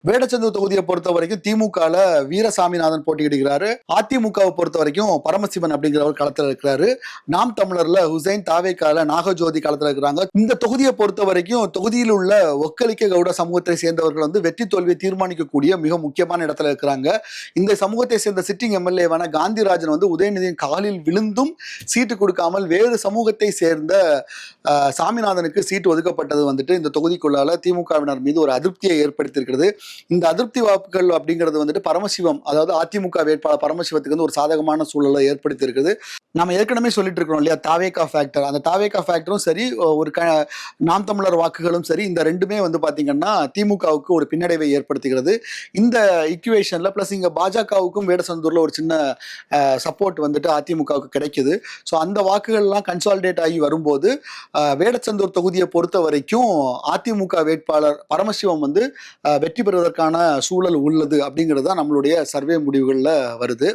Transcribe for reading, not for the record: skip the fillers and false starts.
வேடச்சந்தூர் தொகுதியை பொறுத்த வரைக்கும் திமுகல வீரசாமிநாதன் போட்டியிடுகிறாரு. அதிமுகவை பொறுத்த வரைக்கும் பரமசிவன் அப்படிங்கிறவர் களத்தில் இருக்கிறாரு. நாம் தமிழர்ல ஹுசைன், தாவேக்கால நாகஜோதி களத்தில் இருக்கிறாங்க. இந்த தொகுதியை பொறுத்த வரைக்கும் தொகுதியில் உள்ள ஒக்கலிக்க கவுட சமூகத்தை சேர்ந்தவர்கள் வெற்றி தோல்வியை தீர்மானிக்கக்கூடிய மிக முக்கியமான இடத்துல இருக்கிறாங்க. இந்த சமூகத்தை சேர்ந்த சிட்டிங் எம்எல்ஏவான காந்திராஜன் உதயநிதியின் காலில் விழுந்தும் சீட்டு கொடுக்காமல் வேறு சமூகத்தை சேர்ந்த சாமிநாதனுக்கு சீட்டு ஒதுக்கப்பட்டது இந்த தொகுதிக்குள்ளால திமுகவினர் மீது ஒரு அதிருப்தியை ஏற்படுத்தியிருக்கிறது. இந்த அதிருப்தி வாக்குகள் அப்படிங்கிறது பரமசிவம், அதாவது அதிமுக வேட்பாளர் பரமசிவத்துக்கு ஒரு சாதகமான சூழலை ஏற்படுத்தி இருக்குது. நம்ம ஏற்கனவே சொல்லிட்டு இருக்கிறோம் இல்லையா, தாவேகா ஃபேக்டர். அந்த தாவேகா ஃபேக்டரும் சரி, ஒரு நாம் தமிழர் வாக்குகளும் சரி, இந்த ரெண்டுமே பாத்தீங்கன்னா திமுகவுக்கு ஒரு பின்னடைவை ஏற்படுத்துகிறது. இந்த இக்குவேஷன்ல பிளஸ் இங்க பாஜகவுக்கும் வேடசந்தூர்ல ஒரு சின்ன சப்போர்ட் அதிமுகவுக்கு கிடைக்குது. ஸோ அந்த வாக்குகள்லாம் கன்சாலிடேட் ஆகி வரும்போது வேடச்சந்தூர் தொகுதியை பொறுத்த வரைக்கும் அதிமுக வேட்பாளர் பரமசிவம் வெற்றி பெறுவதற்கான சூழல் உள்ளது அப்படிங்கிறது தான் நம்மளுடைய சர்வே முடிவுகளில் வருது.